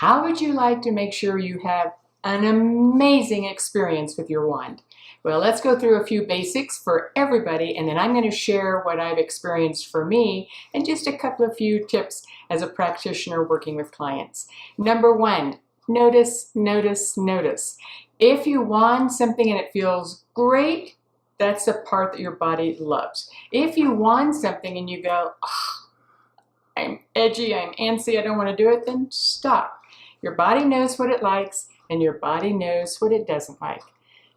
How would you like to make sure you have an amazing experience with your wand? Well, let's go through a few basics for everybody, and then I'm going to share what I've experienced for me and just a couple of few tips as a practitioner working with clients. Number one, notice, notice, notice. If you wand something and it feels great, that's the part that your body loves. If you wand something and you go, oh, I'm edgy, I'm antsy, I don't want to do it, then stop. Your body knows what it likes and your body knows what it doesn't like.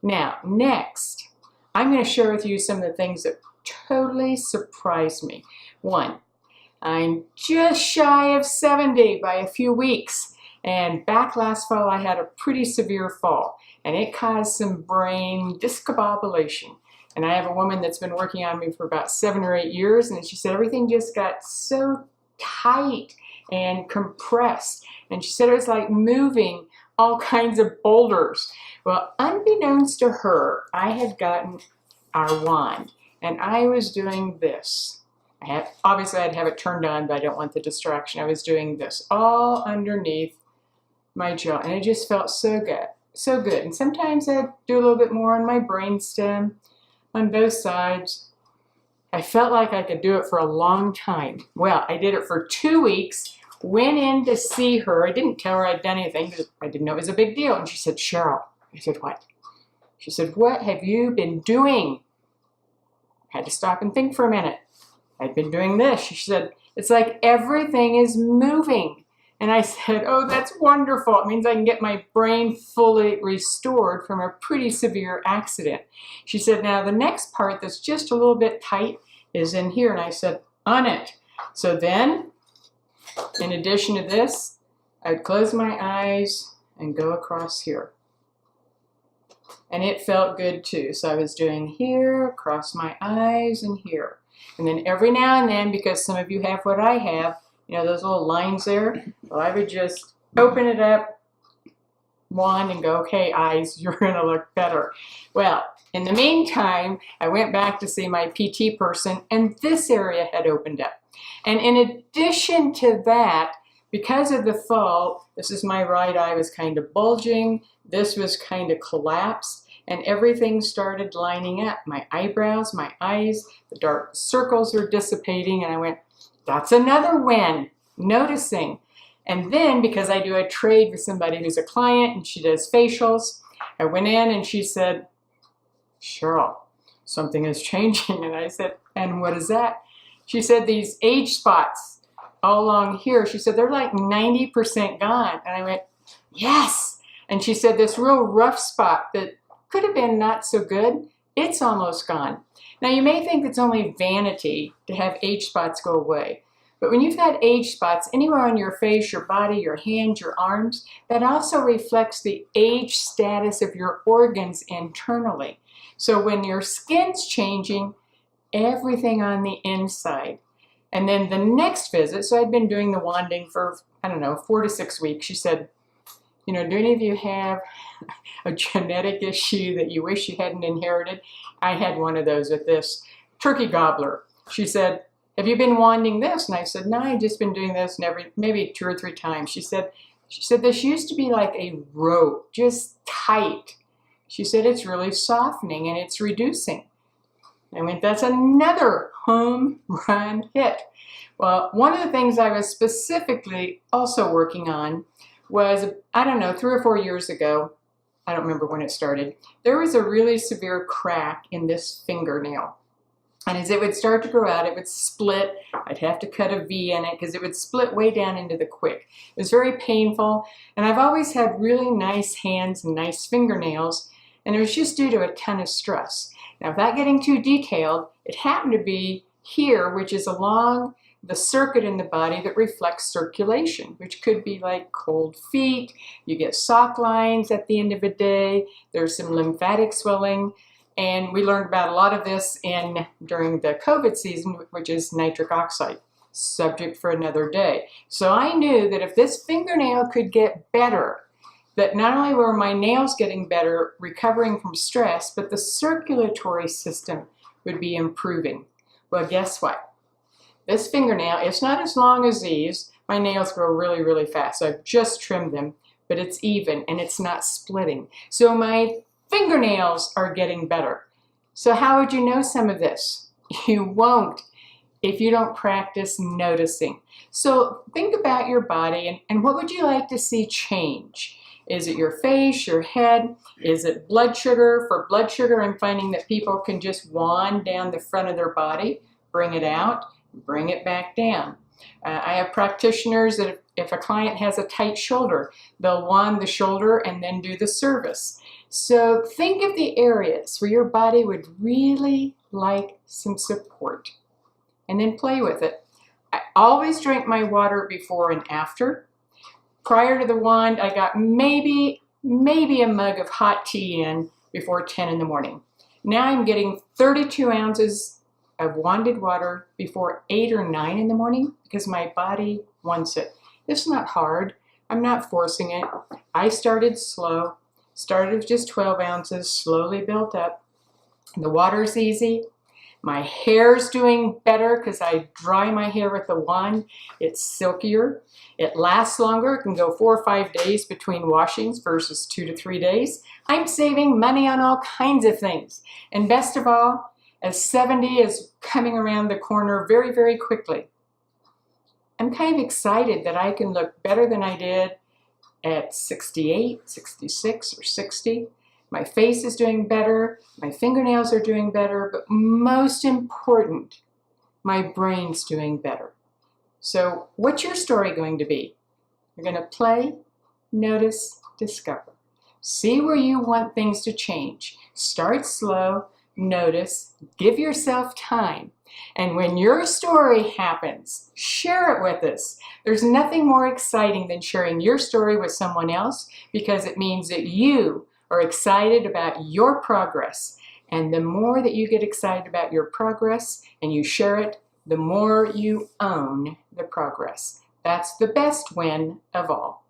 Now, next, I'm going to share with you some of the things that totally surprised me. One, I'm just shy of 70 by a few weeks. And back last fall, I had a pretty severe fall, and it caused some brain discombobulation. And I have a woman that's been working on me for about 7 or 8 years, and she said everything just got so tight and compressed. And she said it was like moving all kinds of boulders. Well, unbeknownst to her, I had gotten our wand, and I was doing this. Obviously, I'd have it turned on, but I don't want the distraction. I was doing this all underneath my jaw, and it just felt so good, so good. And sometimes I'd do a little bit more on my brainstem, on both sides. I felt like I could do it for a long time. Well, I did it for 2 weeks, went in to see her. I didn't tell her I'd done anything because I didn't know it was a big deal. And she said, Cheryl. I said, what? She said, what have you been doing? I had to stop and think for a minute. I'd been doing this. She said, it's like everything is moving. And I said, oh, that's wonderful. It means I can get my brain fully restored from a pretty severe accident. She said, now the next part that's just a little bit tight is in here. And I said, on it. So then, in addition to this, I'd close my eyes and go across here. And it felt good too. So I was doing here, across my eyes, and here. And then every now and then, because some of you have what I have, you know, those little lines there, well, I would just open it up, wand, and go, okay, eyes, you're going to look better. Well, in the meantime, I went back to see my PT person, and this area had opened up. And in addition to that, because of the fall, this is my right eye was kind of bulging, this was kind of collapsed, and everything started lining up. My eyebrows, my eyes, the dark circles were dissipating, and I went, that's another win, noticing. And then, because I do a trade with somebody who's a client and she does facials, I went in and she said, Cheryl, something is changing. And I said, and what is that? She said, these age spots all along here, she said, they're like 90% gone. And I went, yes. And she said, this real rough spot that could have been not so good, it's almost gone. Now, you may think it's only vanity to have age spots go away, but when you've had age spots anywhere on your face, your body, your hands, your arms, that also reflects the age status of your organs internally. So when your skin's changing, everything on the inside. And then the next visit, so I'd been doing the wanding for, I don't know, 4 to 6 weeks. She said, you know, do any of you have a genetic issue that you wish you hadn't inherited? I had one of those with this turkey gobbler. She said, have you been wanding this? And I said, no, I've just been doing this maybe 2 or 3 times. She said, this used to be like a rope, just tight. She said, it's really softening and it's reducing. I went, that's another home run hit. Well, one of the things I was specifically also working on was, I don't know, 3 or 4 years ago, I don't remember when it started, there was a really severe crack in this fingernail. And as it would start to grow out, it would split. I'd have to cut a V in it because it would split way down into the quick. It was very painful. And I've always had really nice hands and nice fingernails. And it was just due to a ton of stress. Now, without getting too detailed, it happened to be here, which is along the circuit in the body that reflects circulation, which could be like cold feet. You get sock lines at the end of a day. There's some lymphatic swelling. And we learned about a lot of this during the COVID season, which is nitric oxide, subject for another day. So I knew that if this fingernail could get better, that not only were my nails getting better, recovering from stress, but the circulatory system would be improving. Well, guess what? This fingernail, it's not as long as these, My nails grow really, really fast. So I've just trimmed them, but it's even and it's not splitting. So my fingernails are getting better. So how would you know some of this? You won't if you don't practice noticing. So think about your body and what would you like to see change? Is it your face, your head? Is it blood sugar? For blood sugar, I'm finding that people can just wand down the front of their body, bring it out, bring it back down. I have practitioners that if a client has a tight shoulder, they'll wand the shoulder and then do the service. So think of the areas where your body would really like some support and then play with it. I always drink my water before and after. Prior to the wand, I got maybe a mug of hot tea in before 10 in the morning. Now I'm getting 32 ounces of wanded water before 8 or 9 in the morning because my body wants it. It's not hard. I'm not forcing it. I started slow, started with just 12 ounces, slowly built up. The water's easy. My hair's doing better because I dry my hair with the wand. It's silkier. It lasts longer. It can go 4 or 5 days between washings versus 2 to 3 days. I'm saving money on all kinds of things. And best of all, as 70 is coming around the corner very, very quickly, I'm kind of excited that I can look better than I did at 68, 66, or 60. My face is doing better, my fingernails are doing better, but most important, my brain's doing better. So what's your story going to be? You're going to play, notice, discover. See where you want things to change. Start slow, notice, give yourself time. And when your story happens, share it with us. There's nothing more exciting than sharing your story with someone else because it means that you are excited about your progress. And the more that you get excited about your progress and you share it, the more you own the progress. That's the best win of all.